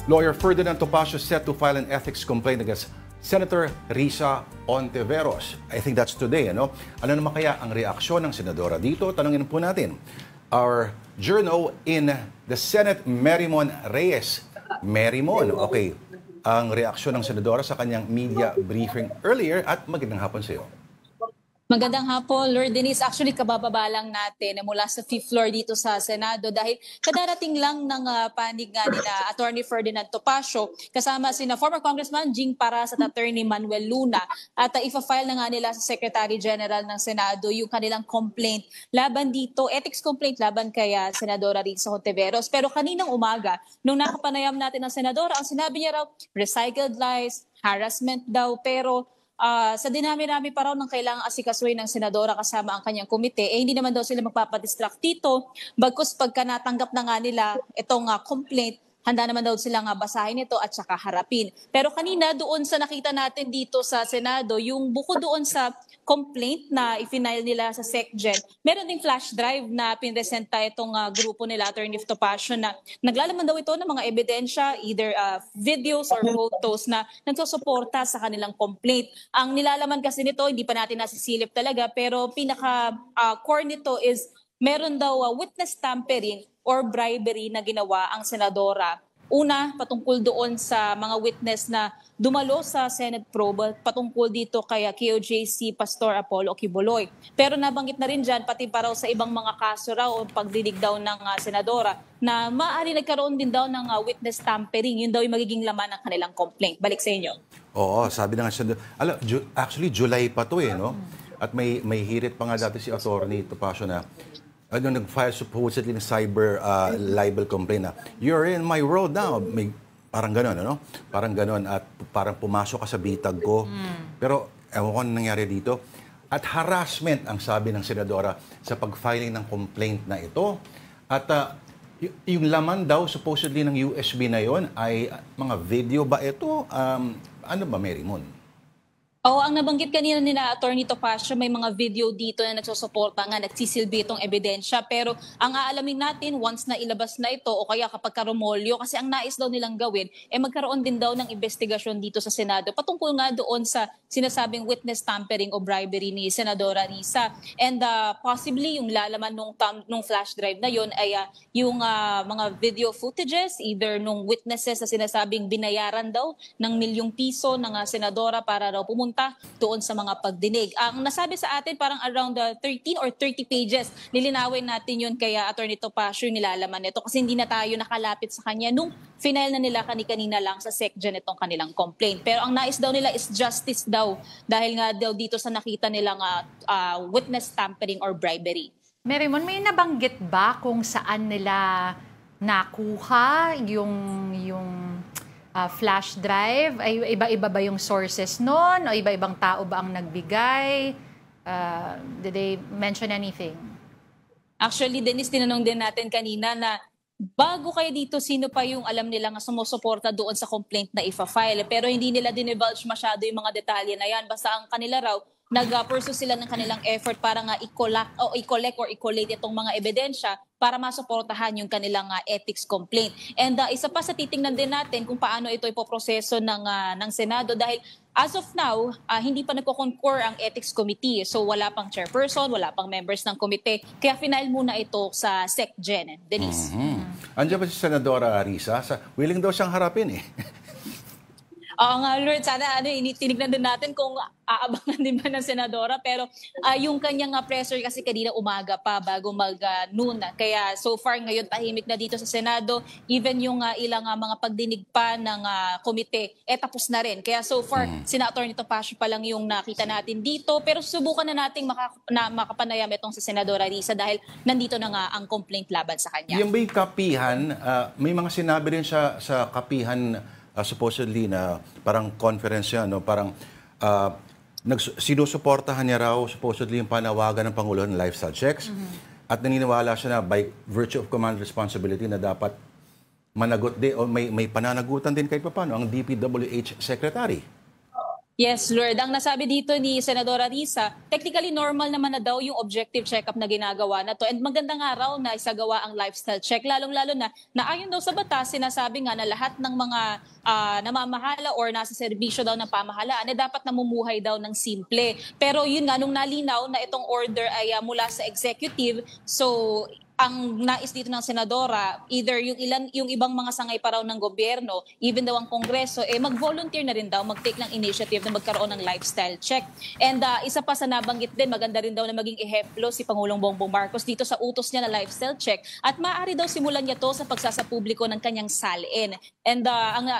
Lawyer Ferdinand Topacio set to file an ethics complaint against Senator Risa Ontiveros. I think that's today, ano? Ano naman kaya ang reaksyon ng senadora dito? Tanungin po natin. Our journo in the Senate, Merrimon Reyes. Merrimon, okay. Ang reaksyon ng senadora sa kanyang media briefing earlier at magandang hapon sa iyo. Magandang hapon, Lord Denise. Actually, kabababa lang natin mula sa 5th floor dito sa Senado dahil kadarating lang ng panig nga ni na Attorney Ferdinand Topacio kasama sina former Congressman Jing Paras at Attorney Manuel Luna at ifa-file na nga nila sa Secretary General ng Senado yung kanilang complaint laban dito, ethics complaint laban kay Senadora Risa Ontiveros. Pero kaninang umaga, nung nakapanayam natin ng Senadora, ang sinabi niya raw, recycled lies, harassment daw, pero sa dinami-rami pa raw ng kailangang asikasuhin ng senadora kasama ang kanyang komite, hindi naman daw sila magpapadistract dito. Bagkus pagka natanggap na nga nila itong complaint, handa naman daw silang basahin ito at saka harapin. Pero kanina doon sa nakita natin dito sa Senado, yung buko doon sa complaint na i-file nila sa SecGen, meron ding flash drive na pinresenta itong grupo nila, Attorney Topacio, na naglalaman daw ito ng mga ebidensya, either videos or photos na nagsusuporta sa kanilang complaint. Ang nilalaman kasi nito, hindi pa natin nasisilip talaga, pero pinaka-core nito is meron daw witness tampering or bribery na ginawa ang senadora. Una, patungkol doon sa mga witness na dumalo sa Senate probe patungkol dito kay KOJC Pastor Apollo Quiboloy. Pero nabanggit na rin dyan, pati pa raw sa ibang mga kaso raw o pagdinig daw ng senadora na maaari nagkaroon din daw ng witness tampering. Yun daw yung magiging laman ng kanilang complaint. Balik sa inyo. Oo, sabi na nga senadora. Actually, July pa to no? At may hirit pa nga dati si Attorney Topacio na nag-file supposedly ng cyber libel complaint na, you're in my world now. May, parang gano'n, ano? Parang gano'n at parang pumasok ka sa bitag ko. Pero ewan ko nangyari dito. At harassment ang sabi ng senadora sa pag-filing ng complaint na ito. At yung laman daw supposedly ng USB na yon ay mga video ba ito? Ano ba, Merrimon? Oo, ang nabanggit kanina nila Attorney Topacio, may mga video dito na nagsusuporta nga, nagsisilbi itong ebidensya. Pero ang aalamin natin, once na ilabas na ito o kaya kapag karumolyo, kasi ang nais daw nilang gawin, magkaroon din daw ng investigasyon dito sa Senado patungkol nga doon sa sinasabing witness tampering o bribery ni Senadora Risa. And possibly yung lalaman nung flash drive na yon ay yung mga video footages, either nung witnesses na sinasabing binayaran daw ng ₱1,000,000 ng senadora para raw pumunta doon sa mga pagdinig. Ang nasabi sa atin parang around 13 or 30 pages. Lilinawin natin yun kaya Attorney Topacio yung nilalaman nito kasi hindi na tayo nakalapit sa kanya nung final na nila kanina lang sa SecGen itong kanilang complaint. Pero ang nais daw nila is justice daw dahil nga daw dito sa nakita nilang witness tampering or bribery. Merrimon, may nabanggit ba kung saan nila nakuha yung flash drive? Ay iba-iba ba yung sources nun? O iba-ibang tao ba ang nagbigay? Did they mention anything? Actually, Denise, tinanong din natin kanina na bago kayo dito, sino pa yung alam nila nga sumusuporta doon sa complaint na ifa-file. Pero hindi nila dinivulge masyado yung mga detalye na yan. Basta ang kanila raw, nag-pursue sila ng kanilang effort para nga i-collect or i-collate itong mga ebidensya para masuportahan yung kanilang ethics complaint. And isa pa sa titingnan din natin kung paano ito ipoproseso ng Senado dahil as of now, hindi pa nagko-concur ang ethics committee. So wala pang chairperson, wala pang members ng komite. Kaya final muna ito sa SecGen. Denise. Andiyan ba si Senadora Risa? Willing daw siyang harapin Oo nga, Lord, sana tinignan din natin kung aabangan din ba ng senadora. Pero yung kanyang pressure kasi kanina umaga pa bago mag-noon. Kaya so far ngayon tahimik na dito sa Senado. Even yung ilang mga pagdinig pa ng komite, tapos na rin. Kaya so far, sina Attorney Topacio pa lang yung nakita natin dito. Pero subukan na nating makapanayam itong sa Senadora Risa dahil nandito na nga ang complaint laban sa kanya. Yung may kapihan, may mga sinabi rin sa kapihan supposedly na parang conference yan, no? Parang sinusuportahan niya raw supposedly yung panawagan ng Pangulo ng lifestyle checks at naniniwala siya na by virtue of command responsibility na dapat managot din o may pananagutan din kahit paano ang DPWH Secretary. Yes, Lord. Ang nasabi dito ni Senadora Risa, technically normal naman na daw yung objective check-up na ginagawa na to. And magandang araw na isagawa ang lifestyle check. Lalong-lalo na ayon daw sa batas, sinasabi nga na lahat ng mga namamahala or nasa serbisyo daw ng pamahalaan, dapat namumuhay daw ng simple. Pero yun nga, nung nalinaw na itong order ay mula sa executive, so ang nais dito ng senadora, either yung ibang mga sangay pa raw ng gobyerno, even daw ang Kongreso, mag-volunteer na rin daw, mag-take ng initiative na magkaroon ng lifestyle check. And isa pa sa nabanggit din, maganda rin daw na maging ehemplo si Pangulong Bongbong Marcos dito sa utos niya na lifestyle check. At maaari daw simulan niya to sa pagsasapubliko ng kanyang salin. And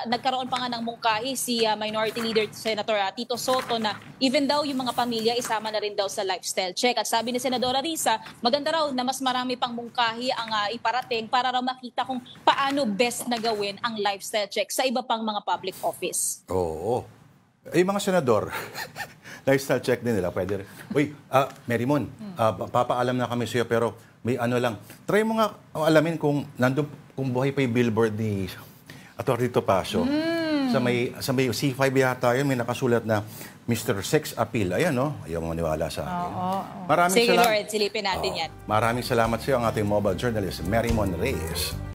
nagkaroon pa nga ng mungkahi si Minority Leader Senator Tito Soto na even daw yung mga pamilya isama na rin daw sa lifestyle check. At sabi ni Senadora Risa, maganda raw na mas marami pang mungkahi ang iparating para raw makita kung paano best na gawin ang lifestyle check sa iba pang mga public office. Oo. Mga senador, lifestyle check din nila, pwede rin. Uy, Marymon, papaalam na kami sa'yo pero may ano lang. Try mo nga alamin kung buhay pa yung billboard ni Atty. Topacio. Sa may C5 yata yun, may nakasulat na Mr. Sex Appeal. Ayan, no? Ayaw mo maniwala sa akin. Sige, Lord, silipin natin yan. Maraming salamat sa iyo, ang ating mobile journalist, Marymon Reyes.